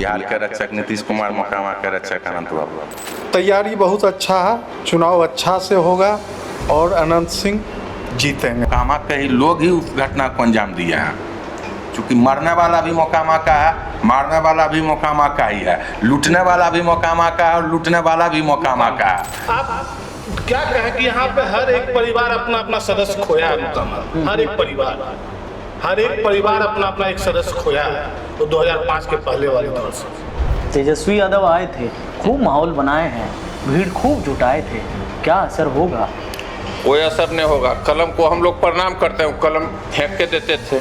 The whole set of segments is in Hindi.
बिहार के रक्षक नीतीश कुमार, मोकामा के रक्षक अनंत बाबू। तैयारी बहुत अच्छा है, चुनाव अच्छा से होगा और अनंत सिंह जीतेंगे। मोकामा के ही लोग ही उस घटना को अंजाम दिए हैं, क्योंकि मरने वाला भी मोकामा का है, मारने वाला भी मोकामा का ही है, लूटने वाला भी मोकामा का है और लूटने वाला भी मोकामा का है। आप क्या कहें कि यहाँ पे हर एक परिवार अपना अपना सदस्य खोया है मोकामा, हर एक परिवार अपना अपना एक सदस्य खोया है, तो 2005 के पहले वाले दौर से। तेजस्वी यादव आए थे, खूब माहौल बनाए हैं, भीड़ खूब जुटाए थे, क्या असर होगा? कोई असर नहीं होगा। कलम को हम लोग प्रणाम करते हैं, कलम फेंक के देते थे।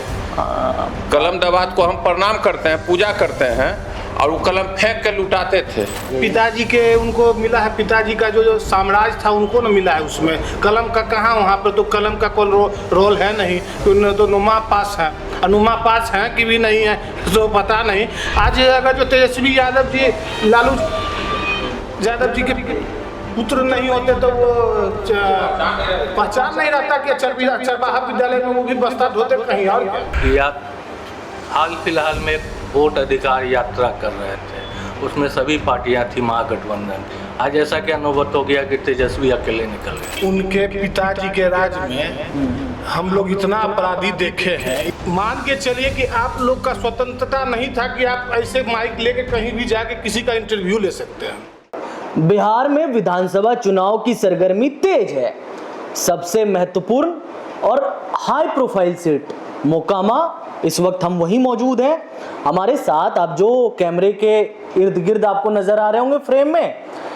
कलम दवात को हम प्रणाम करते हैं, पूजा करते हैं, और वो कलम फेंक के लुटाते थे। पिताजी के उनको मिला है, पिताजी का जो साम्राज्य था उनको न मिला है उसमें। कलम का कहाँ, वहाँ पर तो कलम का कोई रोल है नहीं, तो नुमा पास है, अनुमा पास है कि भी नहीं है तो पता नहीं। आज अगर जो तेजस्वी यादव जी, लालू यादव जी के पुत्र नहीं होते तो वो पहचान नहीं रहता कि चरवाहा विद्यालय में वो भी बस्ता धोते कहीं और क्या। हाल फिलहाल में वोट अधिकार यात्रा कर रहे थे, उसमें सभी पार्टियां थी महागठबंधन। आज ऐसा क्या नौबत हो गया कि तेजस्वी अकेले निकल गए? उनके पिताजी के राज में हम लोग इतना अपराधी देखे हैं। मान के चलिए कि आप लोग का स्वतंत्रता नहीं था कि आप ऐसे माइक लेके कहीं भी जाके किसी का इंटरव्यू ले सकते हैं। बिहार में विधानसभा चुनाव की सरगर्मी तेज है। सबसे महत्वपूर्ण और हाई प्रोफाइल सीट मोकामा, इस वक्त हम वहीं मौजूद हैं। हमारे साथ आप जो कैमरे के इर्द गिर्द आपको नजर आ रहे होंगे फ्रेम में,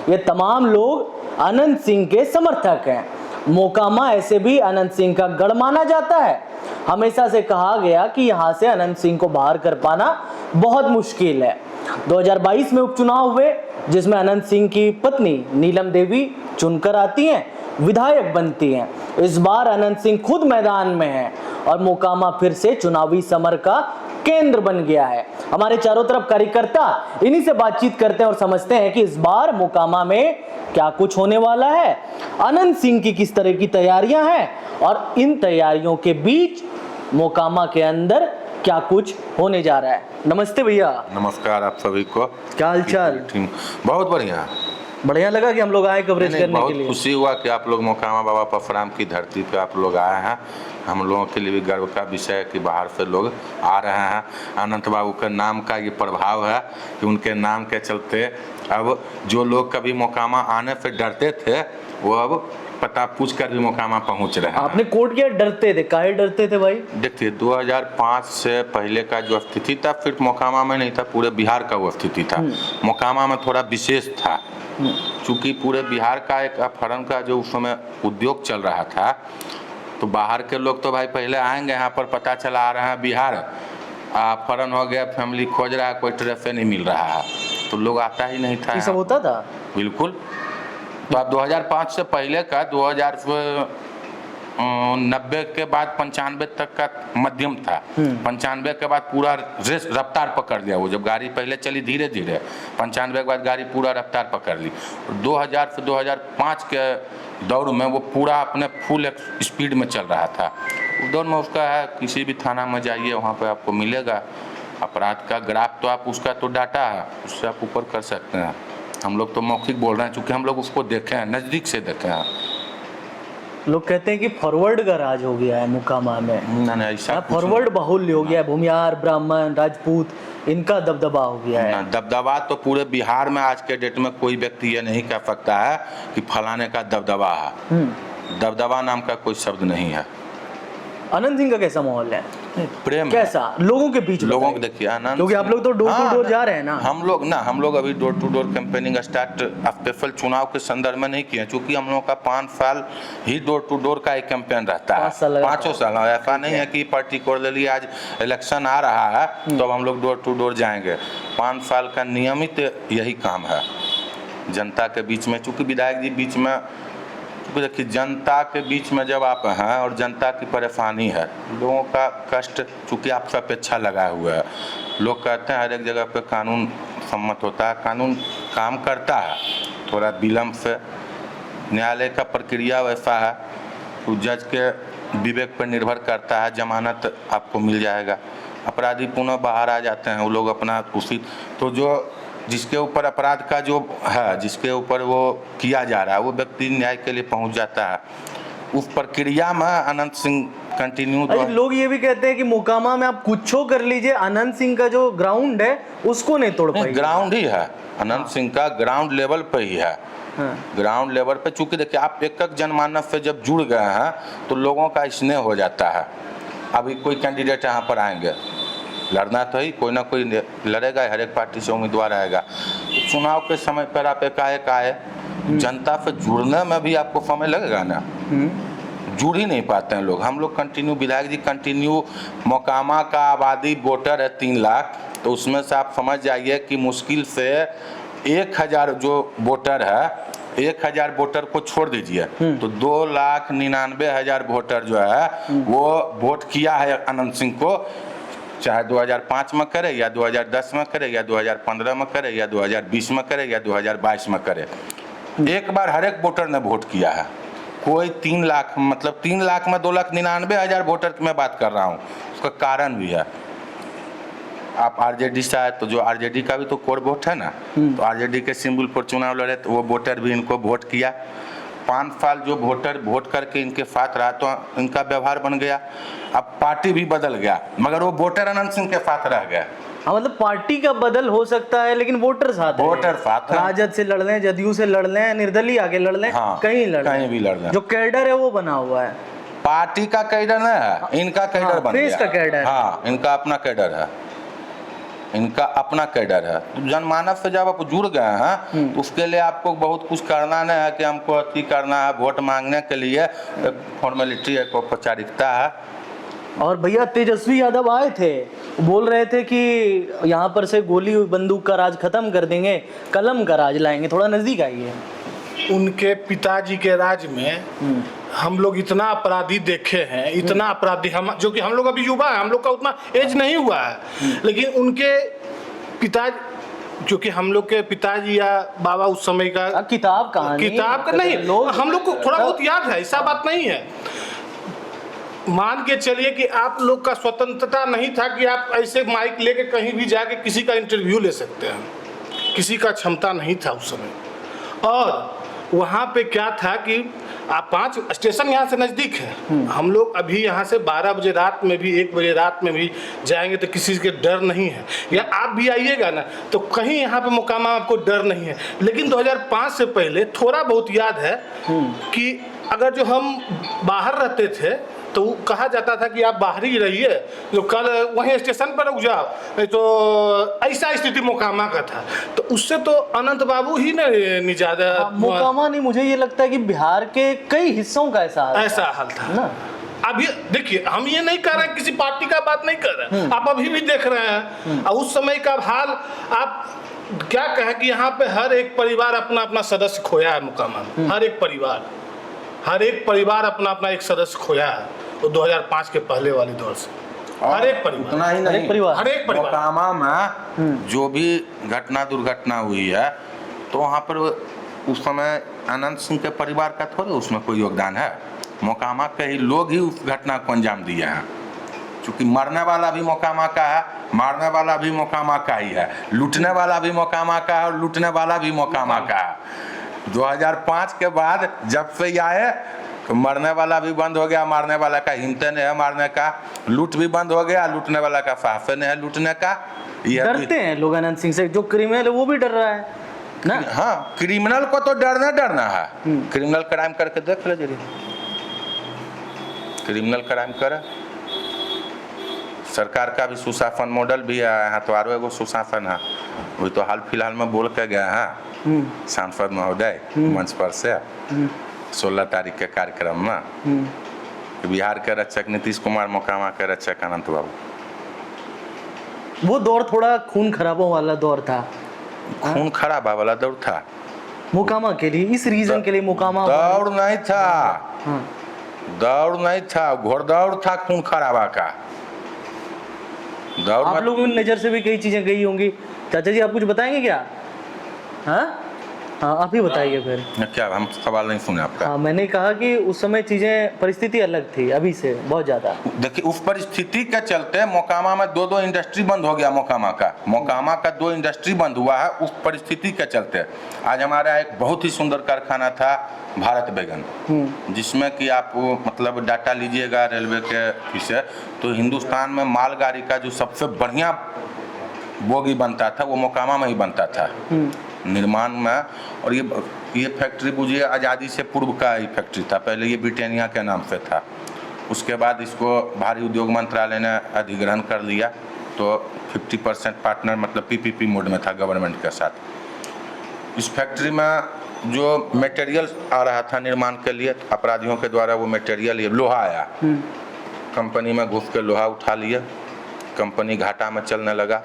ये तमाम लोग अनंत सिंह के समर्थक हैं। मोकामा ऐसे भी अनंत सिंह का गढ़ माना जाता है। हमेशा से कहा गया कि यहां से अनंत सिंह को बाहर कर पाना बहुत मुश्किल है। 2022 में उपचुनाव हुए, जिसमें अनंत सिंह की पत्नी नीलम देवी चुनकर आती हैं, विधायक बनती हैं। इस बार अनंत सिंह खुद मैदान में हैं और मोकामा फिर से चुनावी समर का केंद्र बन गया है। हमारे चारों तरफ कार्यकर्ता इन्हीं से बातचीत करते हैं और समझते हैं कि इस बार मोकामा में क्या कुछ होने वाला है, अनंत सिंह की किस तरह की तैयारियां हैं और इन तैयारियों के बीच मोकामा के अंदर क्या कुछ होने जा रहा है। नमस्ते भैया। नमस्कार आप सभी को। क्या हाल चाल? बहुत बढ़िया। बढ़िया लगा कि हम लोग आए कवरेज करने के लिए। बहुत खुशी हुआ कि आप लोग मोकामा बाबा परशुराम की धरती पे आप लोग आए हैं। हम लोगों के लिए भी गर्व का विषय है कि बाहर से लोग आ रहे हैं। अनंत बाबू के नाम का ये प्रभाव है कि उनके नाम के चलते अब जो लोग कभी मोकामा आने से डरते थे, वो अब पता पूछ कर भी मोकामा पहुंच रहे हैं। आपने कोर्ट किया, डरते थे, काहे डरते थे भाई? देखिए 2005 से पहले का जो स्थिति था, फिर मोकामा में नहीं था, पूरे बिहार का वो स्थिति था। मोकामा में थोड़ा विशेष था, चूंकि पूरे बिहार का एक अपहरण का जो उस समय उद्योग चल रहा था, तो बाहर के लोग तो भाई पहले आएंगे यहाँ पर, पता चला आ रहे हैं बिहार, अपहरण हो गया, फैमिली खोज रहा है, कोई ट्रेस नहीं मिल रहा है, तो लोग आता ही नहीं था। ये सब होता था बिल्कुल। तो अब 2005 से पहले का 2090 के बाद 95 तक का मध्यम था। 95 के बाद पूरा रेस रफ्तार पकड़ लिया। वो जब गाड़ी पहले चली धीरे धीरे, 95 के बाद गाड़ी पूरा रफ्तार पकड़ ली। 2000 से 2005 के दौर में वो पूरा अपने फुल स्पीड में चल रहा था। उस दौर में उसका है, किसी भी थाना में जाइए वहाँ पे आपको मिलेगा अपराध का ग्राफ, तो आप उसका तो डाटा है, उससे आप ऊपर कर सकते हैं। हम लोग तो मौखिक बोल रहे हैं, क्योंकि हम लोग उसको देखे हैं, नज़दीक से देखे हैं। लोग कहते हैं कि फॉरवर्ड का राज हो गया है मोकामा में। नहीं, ऐसा फॉरवर्ड बाहुल्य हो गया है, भूमिहार, ब्राह्मण, राजपूत, इनका दबदबा हो गया है। दबदबा तो पूरे बिहार में आज के डेट में कोई व्यक्ति ये नहीं कह सकता है कि फलाने का दबदबा है। दबदबा नाम का कोई शब्द नहीं है। अनंत सिंह का कैसा माहौल है? प्रेम कैसा लोगों के बीच? लोगों को देखिए आनंद, क्योंकि आप लोग तो डोर टू डोर जा रहे हैं ना। हम लोग अभी door to door campaigning start special चुनाव के संदर्भ में नहीं किए, क्योंकि हम लोग का 5 साल ही डोर टू डोर का एक कैंपेन रहता है। 5 साल ऐसा नहीं है कि पर्टिकुलरली आज इलेक्शन आ रहा है तो अब हम लोग डोर टू डोर जाएंगे। 5 साल का नियमित यही काम है जनता के बीच में। चूँकि विधायक जी बीच में, देखिए जनता के बीच में जब आप हैं और जनता की परेशानी है, लोगों का कष्ट, चूँकि आपसे अपेक्षा लगा हुआ है। लोग कहते हैं हर एक जगह पे कानून सम्मत होता है, कानून काम करता है थोड़ा विलम्ब से। न्यायालय का प्रक्रिया वैसा है तो जज के विवेक पर निर्भर करता है, जमानत आपको मिल जाएगा। अपराधी पुनः बाहर आ जाते हैं, वो लोग अपना उसी तो जो जिसके ऊपर अपराध का जो है, जिसके ऊपर वो किया जा रहा है, वो व्यक्ति न्याय के लिए पहुंच जाता है। उस प्रक्रिया में अनंत सिंह कंटिन्यू अरे लोग ये भी कहते हैं कि मोकामा में आप कुछ कर लीजिए, अनंत सिंह का जो ग्राउंड है उसको नहीं तोड़ पाएंगे। ग्राउंड ही है, अनंत सिंह का ग्राउंड लेवल पे ही है। ग्राउंड लेवल पे चूंकि देखिए आप एक जनमानस से जब जुड़ गए हैं तो लोगों का स्नेह हो जाता है। अभी कोई कैंडिडेट यहाँ पर आएंगे, लड़ना तो ही कोई ना कोई लड़ेगा, हर एक पार्टी से उम्मीदवार आएगा। तो चुनाव के समय पर आप एकाएक आए, जनता से जुड़ने में भी आपको समय लगेगा ना, जुड़ ही नहीं पाते हैं लोग। हम लोग कंटिन्यू, विधायक जी कंटिन्यू, मोकामा का आबादी वोटर है 3 लाख, तो उसमें से आप समझ जाइए कि मुश्किल से 1000 जो वोटर है, 1000 वोटर को छोड़ दीजिए तो 2,99,000 वोटर जो है वो वोट किया है अनंत सिंह को, चाहे 2005 में करे या 2010 में करे या 2015 में करे या 2020 में करे या 2022 में करे। एक बार हर एक वोटर ने वोट किया है। कोई 3 लाख, मतलब 3 लाख में 2,99,000 वोटर की मैं बात कर रहा हूँ, उसका कारण भी है। आप आरजेडी से आए तो जो आरजेडी का भी तो कोर वोट है ना, तो आरजेडी के सिंबल पर चुनाव लड़े तो वो वोटर भी इनको वोट किया। 5 साल जो वोटर वोट करके इनके साथ रहा तो इनका व्यवहार बन गया। अब पार्टी भी बदल गया मगर वो वोटर अनंत सिंह के साथ रह गया। हाँ, मतलब पार्टी का बदल हो सकता है लेकिन वोटर साथ है। वोटर साथ है। राजद से लड़ लें, जदयू से लड़ लें, निर्दलीय आगे लड़ लें, हाँ, कहीं लड़ कहीं भी लड़ लें। जो कैडर है वो बना हुआ है, पार्टी का कैडर नहीं है, इनका कैडर बन फेस गया। का कैडर। हाँ, इनका अपना कैडर है, इनका अपना कैडर है। तो जनमानस से जब आप जुड़ गए हैं तो उसके लिए आपको बहुत कुछ करना नहीं है कि हमको अति करना है। वोट मांगने के लिए फॉर्मेलिटी है, औपचारिकता है। और भैया तेजस्वी यादव आए थे, बोल रहे थे कि यहाँ पर से गोली बंदूक का राज खत्म कर देंगे, कलम का राज लाएंगे। थोड़ा नजदीक आइए। उनके पिताजी के राज में हम लोग इतना अपराधी देखे हैं, इतना अपराधी, हम जो कि हम लोग अभी युवा है, हम लोग का उतना एज नहीं हुआ है, लेकिन उनके पिताजी, जो कि हम लोग के पिताजी या बाबा उस समय का किताब का नहीं, हम लोग को थोड़ा बहुत याद है, ऐसा बात नहीं है। मान के चलिए कि आप लोग का स्वतंत्रता नहीं था कि आप ऐसे माइक लेके कहीं भी जाके किसी का इंटरव्यू ले सकते हैं, किसी का क्षमता नहीं था उस समय। और वहाँ पे क्या था कि आप 5 स्टेशन यहाँ से नज़दीक है, हम लोग अभी यहाँ से 12 बजे रात में भी, 1 बजे रात में भी जाएंगे तो किसी के डर नहीं है। या आप भी आइएगा ना तो कहीं यहाँ पे मोकामा आपको डर नहीं है। लेकिन 2005 से पहले थोड़ा बहुत याद है कि अगर जो हम बाहर रहते थे तो कहा जाता था कि आप बाहर ही रहिए, जो कल वहीं स्टेशन पर रुक जाओ, नहीं तो ऐसा स्थिति मोकामा का था। तो उससे तो अनंत बाबू ही ने ज़्यादा मोकामा नहीं, मुझे ये लगता है कि बिहार के कई हिस्सों का ऐसा हाल था ना। अभी देखिए, हम ये नहीं कर रहे हैं, किसी पार्टी का बात नहीं कर रहे हैं, आप अभी भी देख रहे हैं। और उस समय का हाल आप क्या कहें कि यहाँ पे हर एक परिवार अपना अपना सदस्य खोया है मोकामा में। हर एक परिवार अपना अपना एक सदस्य खोया है, वो 2005 के पहले वाले दौर से। हर एक परिवार, उतना ही नहीं, हर एक परिवार। मोकामा में जो भी घटना दुर्घटना हुई है तो वहाँ पर उस समय अनंत सिंह के परिवार का थोड़े उसमें कोई योगदान है। मोकामा के ही लोग ही उस घटना को अंजाम दिए हैं। क्योंकि मरने वाला भी मोकामा का है, मारने वाला भी मोकामा का ही है, लूटने वाला भी मोकामा का है और लूटने वाला भी मोकामा का है। 2005 के बाद जब से आए तो मरने वाला भी बंद हो गया, मारने वाला का हिम्मत नहीं है मारने का, लूट भी बंद हो गया, लूटने वाला का साहस नहीं है लूटने का। डरते हैं लोग अनंत सिंह से, जो क्रिमिनल है वो भी डर रहा है ना। हाँ, क्रिमिनल को तो डरना है। क्रिमिनल क्राइम करके देख ले जरिए, क्रिमिनल क्राइम करे। सरकार का भी सुशासन मॉडल भी है यहाँ, तो आरो एगो सुशासन है, वही तो हाल फिलहाल में बोल के गया है सांसद महोदय मंच पर से 16 तारीख के कार्यक्रम में। बिहार के रक्षक नीतीश कुमार, मोकामा के रक्षक अनंत बाबू। वो दौर थोड़ा खून खराबों वाला दौर था, खून खराबा वाला दौर था मोकामा के लिए। इस रीजन के लिए मोकामा दौड़ नहीं था, दौड़ नहीं था, घोड़दौड़ था खून खराबा का दौड़। आप लोगों की नजर से भी कई चीजें गई होंगी। चाचा जी आप कुछ बताएंगे क्या? हाँ, हाँ आप ही बताइए फिर। क्या हम सवाल नहीं सुने आपका? हाँ मैंने कहा कि उस समय चीजें परिस्थिति अलग थी अभी से बहुत ज्यादा। देखिए उस परिस्थिति के चलते मोकामा में दो इंडस्ट्री बंद हो गया। मोकामा का 2 इंडस्ट्री बंद हुआ है उस परिस्थिति के चलते। आज हमारा एक बहुत ही सुंदर कारखाना था भारत बैगन, जिसमें कि आप मतलब डाटा लीजिएगा रेलवे के से, तो हिंदुस्तान में मालगाड़ी का जो सबसे बढ़िया बोगी बनता था वो मोकामा में ही बनता था निर्माण में। और ये फैक्ट्री बुझिए आज़ादी से पूर्व का ही फैक्ट्री था, पहले ये ब्रिटानिया के नाम से था। उसके बाद इसको भारी उद्योग मंत्रालय ने अधिग्रहण कर लिया, तो 50% पार्टनर मतलब पीपीपी मोड में था गवर्नमेंट के साथ। इस फैक्ट्री में जो मटेरियल आ रहा था निर्माण के लिए, अपराधियों के द्वारा वो मटेरियल ये लोहा आया, कंपनी में घुस के लोहा उठा लिया, कंपनी घाटा में चलने लगा।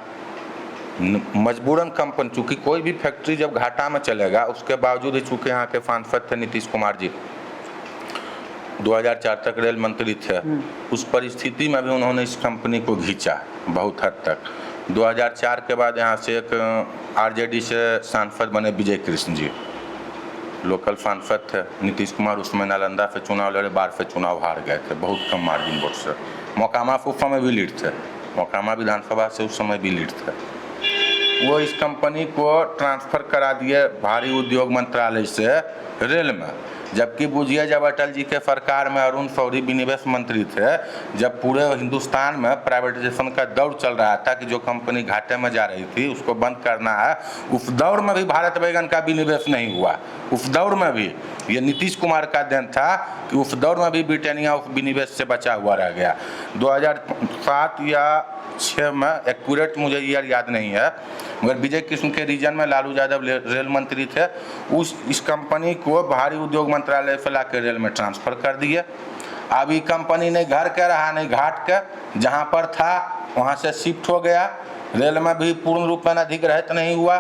मजबूरन कंपनी, चूँकि कोई भी फैक्ट्री जब घाटा में चलेगा, उसके बावजूद ही चूँकि यहाँ के सांसद थे नीतीश कुमार जी, 2004 तक रेल मंत्री थे, उस परिस्थिति में भी उन्होंने इस कंपनी को खींचा बहुत हद तक। 2004 के बाद यहाँ से एक आरजेडी से सांसद बने विजय कृष्ण जी, लोकल सांसद थे। नीतीश कुमार उसमें नालंदा से चुनाव लड़े, बाढ़ से चुनाव हार गए थे बहुत कम मार्जिन वोट से। मोकामा से उस समय भी लीड थे, मोकामा विधानसभा से उस समय भी लीड थे। वो इस कंपनी को ट्रांसफ़र करा दिए भारी उद्योग मंत्रालय से रेल में, जबकि बुझिए जब अटल जी के सरकार में अरुण शौरी विनिवेश मंत्री थे, जब पूरे हिंदुस्तान में प्राइवेटाइजेशन का दौर चल रहा था कि जो कंपनी घाटे में जा रही थी उसको बंद करना है, उस दौर में भी भारत बैगन का विनिवेश नहीं हुआ। उस दौर में भी ये नीतीश कुमार का देन था कि उस दौर में भी ब्रिटानिया उस विनिवेश से बचा हुआ रह गया। 2007 या 6 में एक्यूरेट मुझे ईयर याद नहीं है, मगर विजय कृष्ण के रीजन में लालू यादव रेल मंत्री थे। इस कंपनी को भारी उद्योग मंत्रालय से ला के रेल में ट्रांसफ़र कर दिए। अब ये कंपनी नहीं घर के रहा नहीं घाट के, जहाँ पर था वहाँ से शिफ्ट हो गया। रेल में भी पूर्ण रूप में अधिग्रहित नहीं हुआ।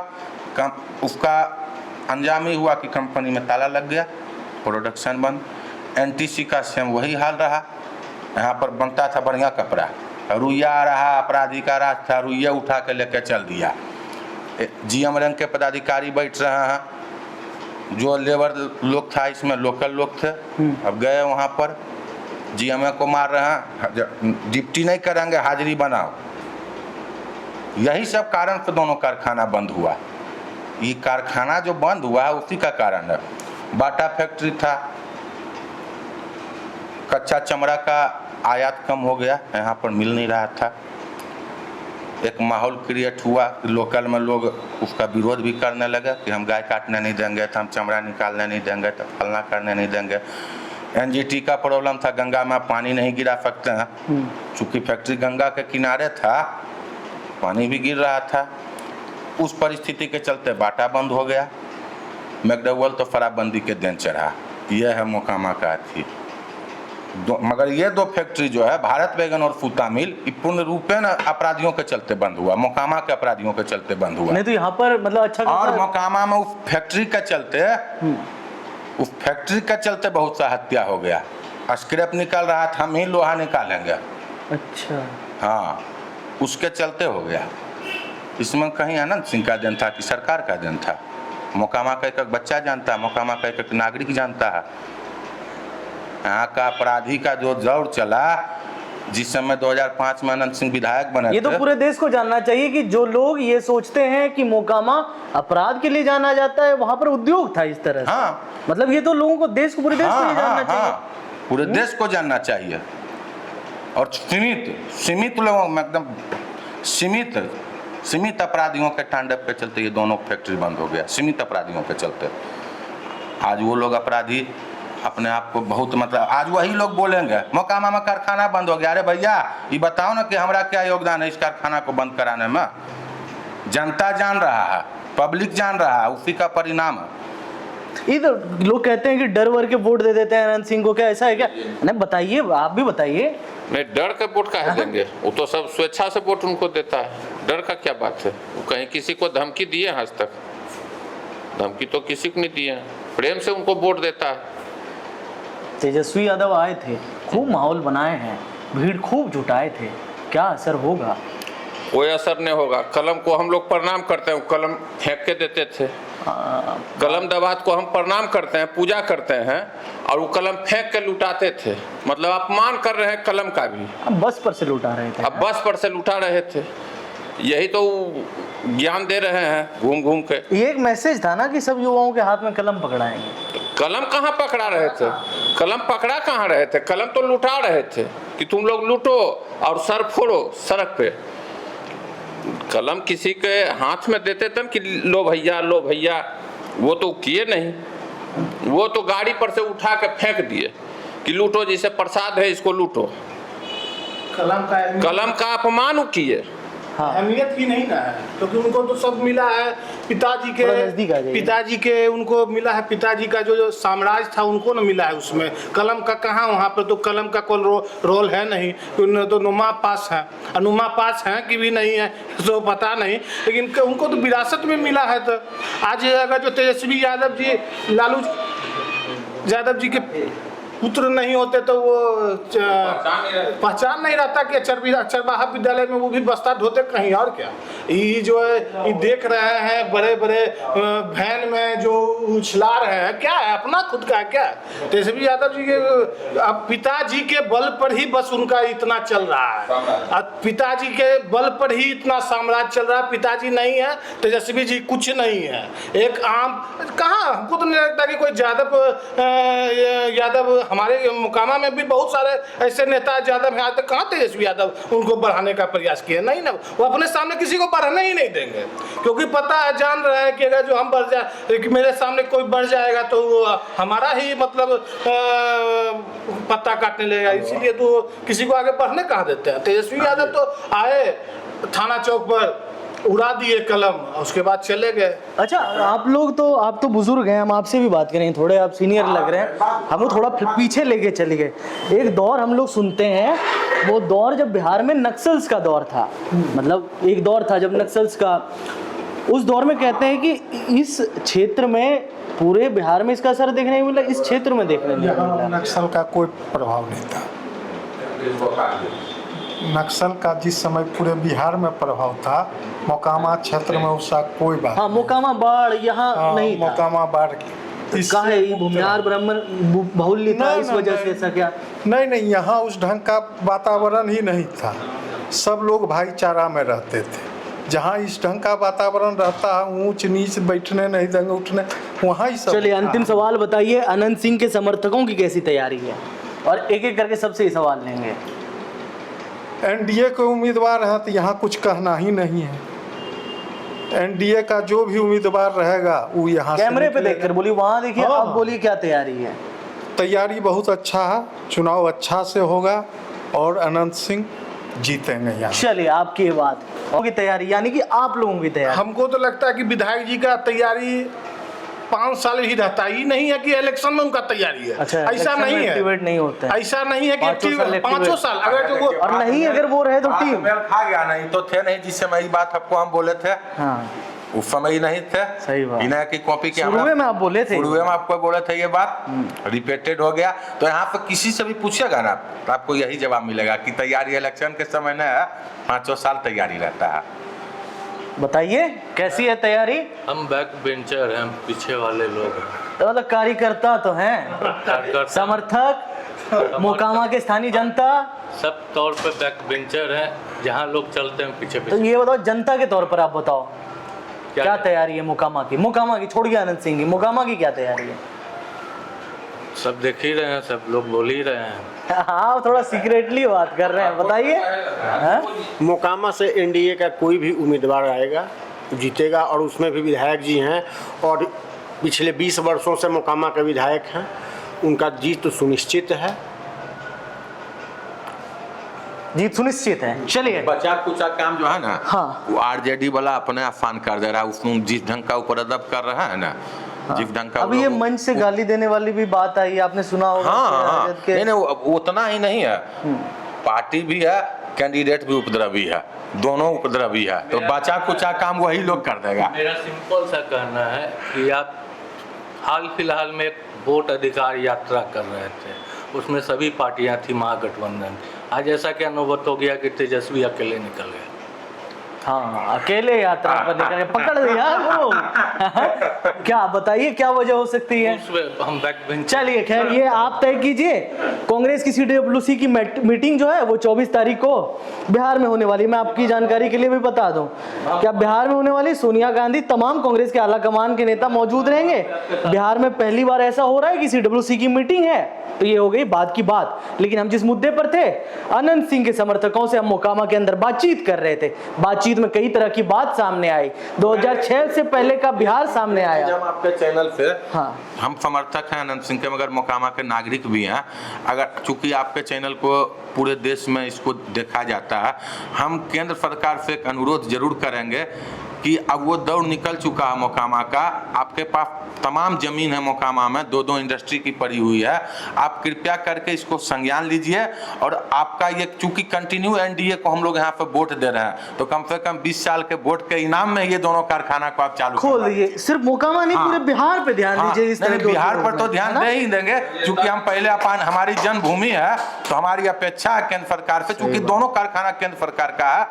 उसका अंजाम ही हुआ कि कंपनी में ताला लग गया, प्रोडक्शन बंद। एनटीसी का सेम वही हाल रहा। यहाँ पर बनता था बढ़िया कपड़ा, रुइया आ रहा, अपराधी का राज था, रुइया उठा के लेके चल दिया। जीएम रैंक के पदाधिकारी बैठ रहे हैं, जो लेबर लोग था इसमें लोकल लोग थे। अब गए वहाँ पर जीएमए को मार रहे हैं, डिप्टी नहीं करेंगे हाजिरी बनाओ। यही सब कारण से दोनों कारखाना बंद हुआ। ये कारखाना जो बंद हुआ है उसी का कारण है। बाटा फैक्ट्री था, कच्चा चमड़ा का आयात कम हो गया, यहाँ पर मिल नहीं रहा था। एक माहौल क्रिएट हुआ कि लोकल में लोग उसका विरोध भी करने लगे कि हम गाय काटने नहीं देंगे, तो हम चमड़ा निकालने नहीं देंगे, तो फलना करने नहीं देंगे। एनजीटी का प्रॉब्लम था, गंगा में पानी नहीं गिरा सकते हैं, चूँकि फैक्ट्री गंगा के किनारे था, पानी भी गिर रहा था। उस परिस्थिति के चलते बाटा बंद हो गया। मैकडॉवेल तो शराबबंदी के दिन चढ़ा। यह है मोकामा का थी। मगर ये 2 फैक्ट्री जो है भारत बैगन और फूता मिल, पूर्ण रूपेण अपराधियों के चलते बंद हुआ, मोकामा के अपराधियों के चलते बंद हुआ। नहीं तो यहाँ पर मतलब अच्छा और मोकामा में उस फैक्ट्री के चलते बहुत सा हत्या हो गया। स्क्रैप निकल रहा था, हम ही लोहा निकालेंगे। अच्छा हाँ, उसके चलते हो गया। इसमें कहीं अनंत सिंह का दिन था कि सरकार का दिन था? मोकामा का एक बच्चा जानता है, मोकामा का एक नागरिक जानता है। यहाँ का अपराधी का जो दौर चला, जिस समय 2005 में अनंत सिंह विधायक बने, ये तो पूरे देश को जानना चाहिए कि जो लोग ये सोचते हैं कि मोकामा अपराध के लिए जाना जाता है, वहां पर उद्योग था इस तरह से। हाँ, मतलब ये तो लोगों को, देश को, पूरे देश को ये जानना चाहिए। पूरे देश को जानना चाहिए। और सीमित लोगों में एकदम सीमित अपराधियों के तांडव के चलते ये दोनों फैक्ट्री बंद हो गया। सीमित अपराधियों के चलते आज वो लोग अपराधी अपने आप को बहुत, मतलब आज वही लोग बोलेंगे मोकामा में कारखाना बंद हो गया। अरे भैया ये बताओ ना कि हमारा क्या योगदान है इस कारखाना को बंद कराने में? जनता जान रहा है, पब्लिक जान रहा है, उसी का परिणाम है। ये तो लोग कहते हैं कि डर वर के वोट दे देते हैं अनंत सिंह को, क्या ऐसा है क्या? नहीं बताइए, आप भी बताइए। नहीं, डर का वोट काहे देंगे? वो तो सब स्वेच्छा से वोट उनको देता है, डर का क्या बात है? वो कहीं किसी को धमकी दिए आज तक? धमकी तो किसी को नहीं दिए, प्रेम से उनको वोट देता है। तेजस्वी यादव आए थे, खूब माहौल बनाए हैं, भीड़ खूब जुटाए थे, क्या असर होगा? कोई असर नहीं होगा। कलम को हम लोग प्रणाम करते हैं, कलम फेंक के देते थे। कलम दवात को हम प्रणाम करते हैं, पूजा करते हैं, और वो कलम फेंक के लुटाते थे। मतलब अपमान कर रहे हैं कलम का भी। अब बस पर से लुटा रहे थे। अब बस पर से लुटा रहे थे, यही तो ज्ञान दे रहे हैं घूम घूम के। ये एक मैसेज था ना कि सब युवाओं के हाथ में कलम पकड़ाएंगे। कलम कहाँ पकड़ा रहे थे? कलम पकड़ा कहाँ रहे थे? कलम तो लुटा रहे थे कि तुम लोग लूटो और सर फोड़ो सड़क पे। कलम किसी के हाथ में देते थे कि लो भैया लो भैया, वो तो किए नहीं। वो तो गाड़ी पर से उठा के फेंक दिए कि लूटो, जैसे प्रसाद है इसको लूटो। कलम का अपमान किए। अहमियत ही नहीं ना है, क्योंकि उनको तो सब मिला है पिताजी के उनको मिला है। पिताजी का जो साम्राज्य था उनको ना मिला है उसमें। कलम का कहाँ, वहाँ पर तो कलम का कोई रोल है नहीं। तो नुमा पास है, अनुमा पास है कि भी नहीं है तो पता नहीं, लेकिन उनको तो विरासत में मिला है। तो आज अगर जो तेजस्वी यादव जी, लालू यादव जी के पुत्र नहीं होते तो वो पहचान नहीं रहता कि चरवाहा विद्यालय में वो भी बस्ता धोते कहीं और क्या। ये जो है ये देख रहे हैं बड़े बड़े वैन में जो उछला रहे हैं, क्या है अपना खुद का क्या? तेजस्वी यादव जी के अब पिताजी के बल पर ही बस उनका इतना चल रहा है। अब पिताजी के बल पर ही इतना साम्राज्य चल रहा है। पिताजी नहीं है, तेजस्वी जी कुछ नहीं है। एक आम कहाँ, हमको तो नहीं लगता कि कोई यादव हमारे मोकामा में भी बहुत सारे ऐसे नेता यादव हैं, आज तक कहाँ तेजस्वी यादव उनको बढ़ाने का प्रयास किए? नहीं ना, वो अपने सामने किसी को बढ़ाने ही नहीं देंगे, क्योंकि पता है, जान रहे हैं कि अगर जो हम बढ़ जाए, मेरे सामने कोई बढ़ जाएगा तो हमारा ही मतलब पत्ता काटने लगेगा। इसीलिए तो किसी को आगे बढ़ने कहाँ देते हैं। तेजस्वी यादव तो आए थाना चौक पर, उड़ा दिए कलम, उसके बाद चले गए। अच्छा, आप तो बुजुर्ग हैं, हम आपसे भी बात करेंगे, थोड़े आप सीनियर लग रहे हैं, हम लोग थोड़ा पीछे लेके चले गए। एक दौर हम लोग सुनते हैं, वो दौर जब बिहार में नक्सल्स का दौर था, मतलब एक दौर था जब नक्सल्स का, उस दौर में कहते हैं कि इस क्षेत्र में, पूरे बिहार में इसका असर देखने को मिला, इस क्षेत्र में देखने को मिला। नक्सल का कोई प्रभाव नहीं था। नक्सल का जिस समय पूरे बिहार में प्रभाव था, मोकामा क्षेत्र में उसका कोई बात। हाँ, मोकामा बाढ़ यहाँ नहीं था। मोकामा बाढ़ कहाँ है ये भूमिहार ब्राह्मण बाहुल्य था, इस वजह से ऐसा क्या? नहीं, यहाँ उस ढंग का वातावरण ही नहीं था। सब लोग भाईचारा में रहते थे। जहाँ इस ढंग का वातावरण रहता है, ऊंच नीच बैठने नहीं देंगे, उठने, वहाँ ही सब। चलिए अंतिम सवाल बताइए, अनंत सिंह के समर्थकों की कैसी तैयारी है? और एक एक करके सबसे ही सवाल लेंगे। एनडीए के उम्मीदवार हैं तो यहाँ कुछ कहना ही नहीं है। एनडीए का जो भी उम्मीदवार रहेगा वो यहाँ कैमरे पे देखकर बोलिए, वहाँ देखिए, हाँ। अब बोलिए क्या तैयारी है? तैयारी बहुत अच्छा है, चुनाव अच्छा से होगा और अनंत सिंह जीतेंगे यहाँ। चलिए, आपकी ये बात होगी तैयारी, यानी कि आप लोगों की तैयारी। हमको तो लगता है कि विधायक जी का तैयारी 5 साल ही रहता ही नहीं है कि इलेक्शन में उनका तैयारी है। अच्छा, ऐसा नहीं है, एक्टिवेट नहीं होता है। ऐसा नहीं है कि 5 साल अगर जो वो, और नहीं अगर वो रहे तो टीम खा गया, नहीं तो थे नहीं जिस समय ये बात आपको हम बोले थे। हाँ, उस समय ही नहीं थे। सही बात। बिना की कॉपी के शुरू में आप बोले थे, शुरू में आपको बोले थे, ये बात रिपीटेड हो गया। तो यहाँ पे किसी से भी पूछेगा ना तो आपको यही जवाब मिलेगा कि तैयारी इलेक्शन के समय न है, 5 साल तैयारी रहता है। बताइए कैसी है तैयारी? हम बैक बेंचर हैं, पीछे वाले लोग हैं। तो मतलब कार्यकर्ता तो हैं, समर्थक, मोकामा के स्थानीय जनता, सब तौर पे बैक बेंचर हैं, जहाँ लोग चलते हैं पीछे तो पीछे। ये बताओ जनता के तौर पर आप बताओ क्या तैयारी है मोकामा की? मोकामा की छोड़िए अनंत सिंह की, मोकामा की क्या तैयारी है? सब देख ही रहे हैं, सब लोग बोल ही रहे हैं। हाँ, थोड़ा सीक्रेटली बात कर रहे हैं, बताइए। हाँ? मोकामा से एनडीए का कोई भी उम्मीदवार आएगा जीतेगा, और उसमें भी विधायक जी हैं और पिछले 20 वर्षों से मोकामा के विधायक हैं, उनका जीत तो सुनिश्चित है। जीत सुनिश्चित है। चलिए, बचा कुचा काम जो है ना, हाँ। वो आरजेडी वाला अपने आसान कर दे रहा है। उसमें जिस ढंग का ऊपर अदब कर रहा है ना, जिस ढंग का, अभी ये मंच से गाली देने वाली भी बात आई, आपने सुना होगा। हाँ, नहीं, उतना ही नहीं है, पार्टी भी है, कैंडिडेट भी उपद्रवी है, दोनों उपद्रवी है। तो बचा कुचा काम वही लोग कर देगा। मेरा सिंपल सा कहना है कि आप हाल फिलहाल में एक वोट अधिकार यात्रा कर रहे थे, उसमें सभी पार्टियां थी महागठबंधन। आज ऐसा क्या नौबत हो गया कि तेजस्वी अकेले निकल गए? हाँ, अकेले यात्रा पर निकल पकड़ लिया वो। क्या बताइए क्या वजह हो सकती है? उसमें हम बैक बेंच। चलिए खैर ये आप तय कीजिए। कांग्रेस की CWC की मीटिंग जो है वो 24 तारीख को बिहार में होने वाली। मैं आपकी जानकारी के लिए भी बता दूं क्या बिहार में होने वाली सोनिया गांधी, तमाम कांग्रेस के आला कमान के नेता मौजूद रहेंगे। बिहार में पहली बार ऐसा हो रहा है कि CWC की मीटिंग है, तो ये हो गई बात की बात। लेकिन हम जिस मुद्दे पर थे, अनंत सिंह के समर्थकों से हम मोकामा के अंदर बातचीत कर रहे थे। बातचीत में कई तरह की बात सामने आई। 2006 से पहले का बिहार सामने आया। जब आपके चैनल पे हाँ, हम समर्थक हैं अनंत सिंह के, मगर मोकामा के नागरिक भी हैं। अगर चूंकि आपके चैनल को पूरे देश में इसको देखा जाता है, हम केंद्र सरकार से एक अनुरोध जरूर करेंगे कि अब वो दौर निकल चुका है मोकामा का। आपके पास तमाम जमीन है मोकामा में, 2 इंडस्ट्री की पड़ी हुई है। आप कृपया करके इसको संज्ञान लीजिए और आपका ये चूंकि कंटिन्यू NDA को हम लोग यहाँ पे वोट दे रहे हैं, तो कम से कम 20 साल के वोट के इनाम में ये दोनों कारखाना को आप चालू खोल दीजिए। सिर्फ मोकामा नहीं, पूरे बिहार पे ध्यान दीजिए। इस तरह बिहार पर तो ध्यान दे ही देंगे, क्योंकि हम पहले हमारी जन्मभूमि है, तो हमारी अपेक्षा है केंद्र सरकार से, क्योंकि दोनों कारखाना केंद्र सरकार का है।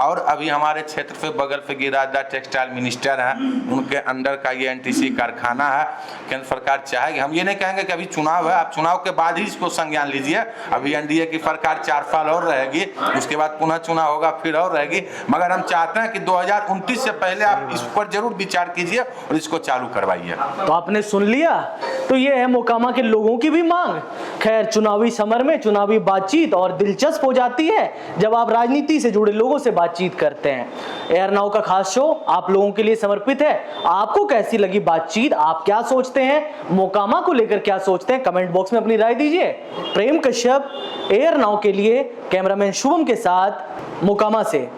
और अभी हमारे क्षेत्र से बगल से गिरिराज टेक्सटाइल मिनिस्टर हैं, उनके अंडर का ये NTC कारखाना है। केंद्र सरकार चाहेगी, हम ये नहीं कहेंगे कि अभी चुनाव है, आप चुनाव के बाद ही इसको संज्ञान लीजिए। अभी NDA की सरकार 4 साल और रहेगी, उसके बाद पुनः चुनाव होगा, फिर और रहेगी। मगर हम चाहते हैं कि 2029 से पहले आप इस पर जरूर विचार कीजिए और इसको चालू करवाइए। तो आपने सुन लिया, तो ये है मोकामा के लोगों की भी मांग। खैर, चुनावी समर में चुनावी बातचीत और दिलचस्प हो जाती है जब आप राजनीति से जुड़े लोगों से बातचीत करते हैं। एयर नाउ का खास शो आप लोगों के लिए समर्पित है। आपको कैसी लगी बातचीत? आप क्या सोचते हैं? मोकामा को लेकर क्या सोचते हैं? कमेंट बॉक्स में अपनी राय दीजिए। प्रेम कश्यप, एयर नाउ के लिए, कैमरामैन शुभम के साथ मोकामा से।